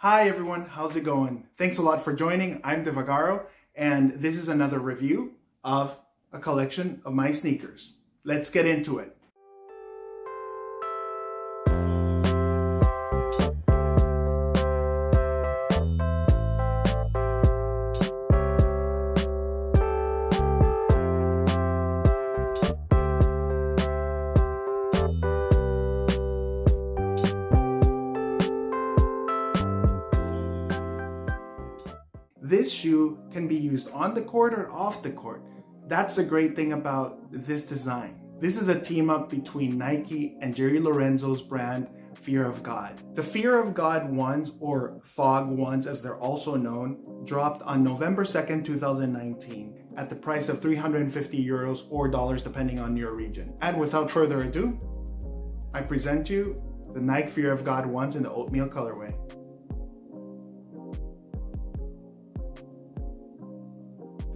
Hi everyone, how's it going? Thanks a lot for joining. I'm Devagaro, and this is another review of a collection of my sneakers. Let's get into it. This shoe can be used on the court or off the court. That's the great thing about this design. This is a team up between Nike and Jerry Lorenzo's brand, Fear of God. The Fear of God ones, or Fog ones as they're also known, dropped on November 2nd, 2019 at the price of 350 euros or dollars depending on your region. And without further ado, I present you the Nike Fear of God ones in the Oatmeal colorway.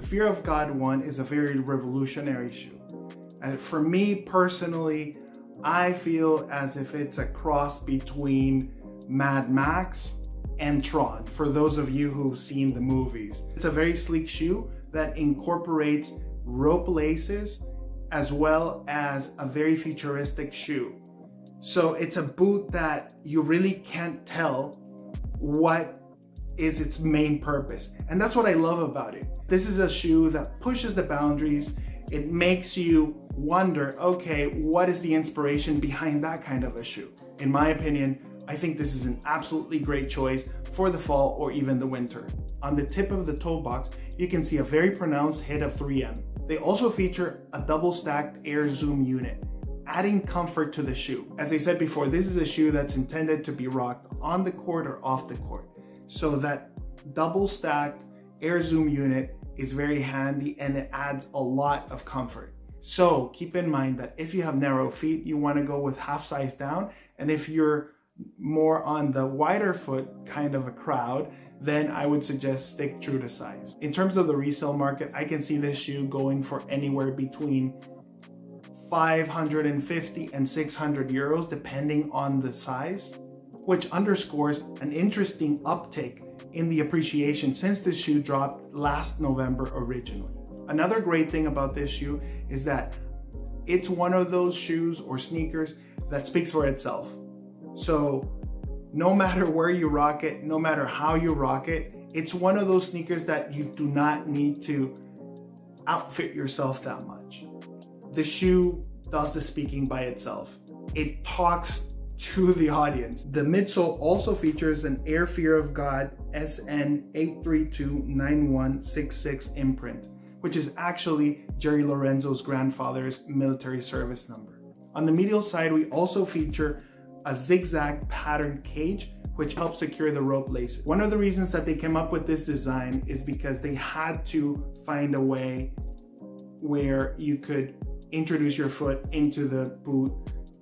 Fear of God one is a very revolutionary shoe. And for me personally, I feel as if it's a cross between Mad Max and Tron, for those of you who've seen the movies. It's a very sleek shoe that incorporates rope laces as well as a very futuristic shoe. So it's a boot that you really can't tell what is its main purpose. And that's what I love about it. This is a shoe that pushes the boundaries. It makes you wonder, okay, what is the inspiration behind that kind of a shoe? In my opinion, I think this is an absolutely great choice for the fall or even the winter. On the tip of the toe box, you can see a very pronounced hit of 3M. They also feature a double stacked air zoom unit, adding comfort to the shoe. As I said before, this is a shoe that's intended to be rocked on the court or off the court. So that double stacked air zoom unit is very handy and it adds a lot of comfort. So keep in mind that if you have narrow feet, you want to go with half size down. And if you're more on the wider foot kind of a crowd, then I would suggest stick true to size. In terms of the resale market, I can see this shoe going for anywhere between 550 and 600 euros depending on the size, which underscores an interesting uptick in the appreciation since this shoe dropped last November originally. Another great thing about this shoe is that it's one of those shoes or sneakers that speaks for itself. So no matter where you rock it, no matter how you rock it, it's one of those sneakers that you do not need to outfit yourself that much. The shoe does the speaking by itself. It talks to the audience. The midsole also features an Air Fear of God SN8329166 imprint, which is actually Jerry Lorenzo's grandfather's military service number. On the medial side, we also feature a zigzag pattern cage, which helps secure the rope laces. One of the reasons that they came up with this design is because they had to find a way where you could introduce your foot into the boot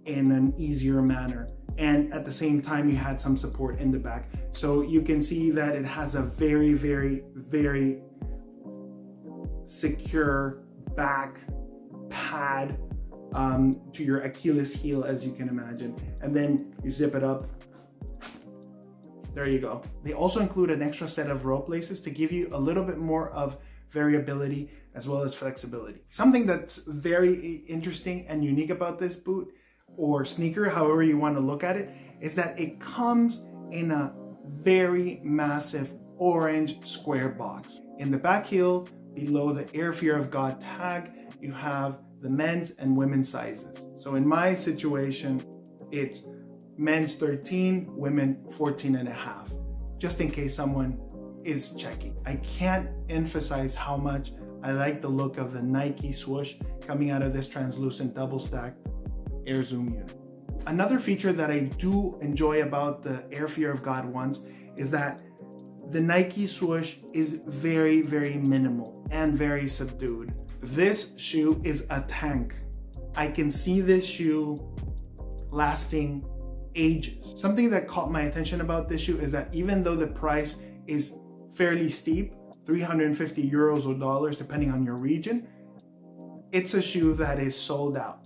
in an easier manner, and at the same time you had some support in the back. So you can see that it has a very, very, very secure back pad to your Achilles heel, as you can imagine, and then you zip it up. There you go. They also include an extra set of rope laces to give you a little bit more of variability as well as flexibility. Something that's very interesting and unique about this boot or sneaker, however you want to look at it, is that it comes in a very massive orange square box. In the back heel, below the Air Fear of God tag, you have the men's and women's sizes. So in my situation, it's men's 13, women 14 and a half, just in case someone is checking. I can't emphasize how much I like the look of the Nike swoosh coming out of this translucent double stacked air zoom unit. Another feature that I do enjoy about the Air Fear of God ones is that the Nike swoosh is very, very minimal and very subdued. This shoe is a tank. I can see this shoe lasting ages. Something that caught my attention about this shoe is that even though the price is fairly steep, 350 euros or dollars depending on your region, it's a shoe that is sold out.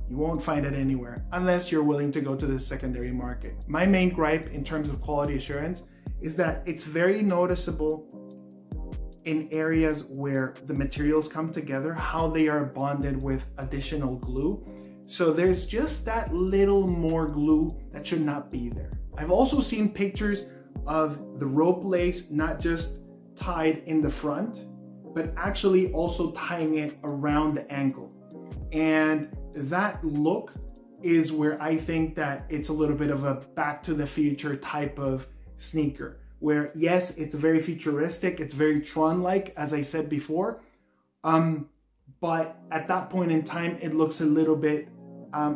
You won't find it anywhere unless you're willing to go to the secondary market. My main gripe in terms of quality assurance is that it's very noticeable in areas where the materials come together, how they are bonded with additional glue. So there's just that little more glue that should not be there. I've also seen pictures of the rope lace not just tied in the front, but actually also tying it around the ankle. And that look is where I think that it's a little bit of a back to the future type of sneaker, where yes, it's very futuristic, it's very Tron-like, as I said before, but at that point in time, it looks a little bit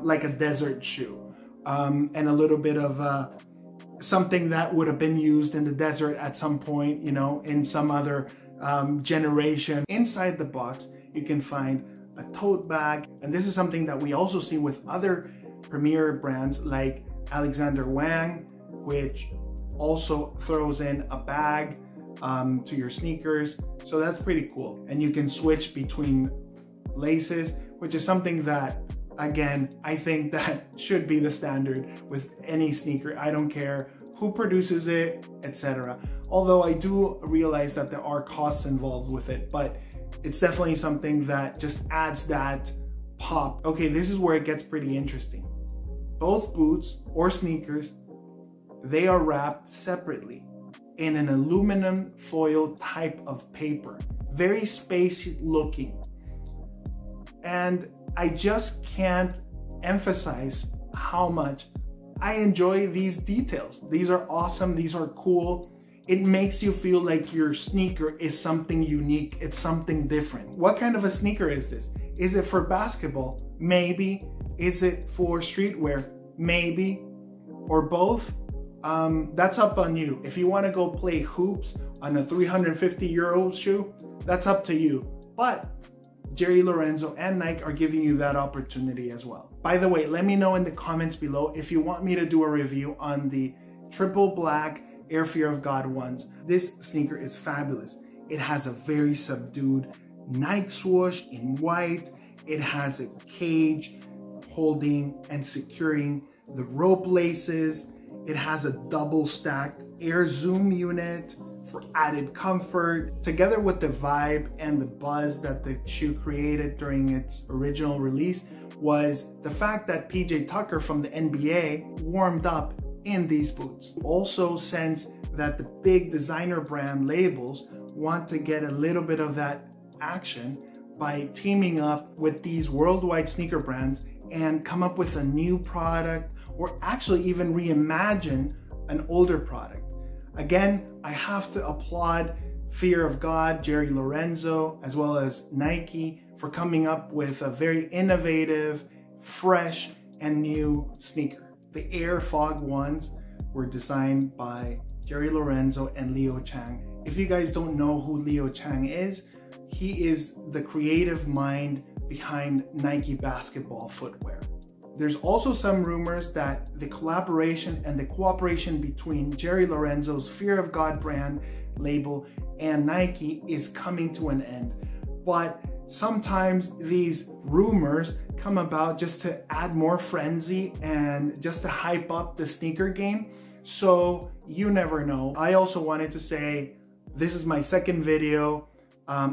like a desert shoe, and a little bit of something that would have been used in the desert at some point, you know, in some other generation. Inside the box, you can find a tote bag, and this is something that we also see with other premier brands like Alexander Wang, which also throws in a bag to your sneakers. So that's pretty cool. And you can switch between laces, which is something that, again, I think that should be the standard with any sneaker. I don't care who produces it, etc. Although I do realize that there are costs involved with it, but it's definitely something that just adds that pop. Okay, this is where it gets pretty interesting. Both boots or sneakers, they are wrapped separately in an aluminum foil type of paper. Very spacey looking. And I just can't emphasize how much I enjoy these details. These are awesome, these are cool. It makes you feel like your sneaker is something unique, it's something different. What kind of a sneaker is this? Is it for basketball? Maybe. Is it for streetwear? Maybe. Or both? That's up on you. If you want to go play hoops on a 350 euro shoe, that's up to you. But Jerry Lorenzo and Nike are giving you that opportunity as well. By the way, let me know in the comments below if you want me to do a review on the triple black Air Fear of God ones. This sneaker is fabulous. It has a very subdued Nike swoosh in white. It has a cage holding and securing the rope laces. It has a double stacked air zoom unit for added comfort. Together with the vibe and the buzz that the shoe created during its original release was the fact that PJ Tucker from the NBA warmed up in these boots. Also sense that the big designer brand labels want to get a little bit of that action by teaming up with these worldwide sneaker brands and come up with a new product, or actually even reimagine an older product. Again, I have to applaud Fear of God, Jerry Lorenzo, as well as Nike for coming up with a very innovative, fresh, and new sneaker. The Air Fog ones were designed by Jerry Lorenzo and Leo Chang. If you guys don't know who Leo Chang is, he is the creative mind behind Nike basketball footwear. There's also some rumors that the collaboration and the cooperation between Jerry Lorenzo's Fear of God brand label and Nike is coming to an end. But sometimes these rumors come about just to add more frenzy and just to hype up the sneaker game. So you never know. I also wanted to say this is my second video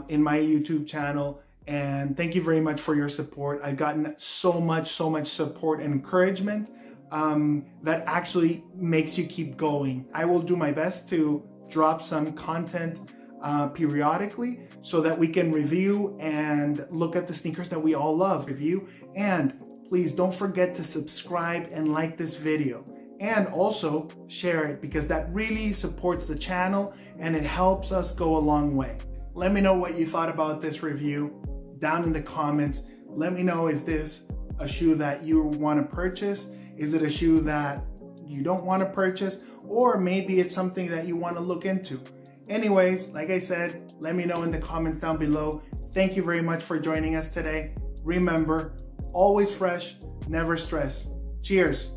in my YouTube channel, and thank you very much for your support. I've gotten so much support and encouragement that actually makes you keep going. I will do my best to drop some content periodically so that we can review and look at the sneakers that we all love, review. And please don't forget to subscribe and like this video, and also share it, because that really supports the channel and it helps us go a long way. Let me know what you thought about this review down in the comments. Let me know, is this a shoe that you want to purchase? Is it a shoe that you don't want to purchase? Or maybe it's something that you want to look into. Anyways, like I said, let me know in the comments down below. Thank you very much for joining us today. Remember, always fresh, never stress. Cheers.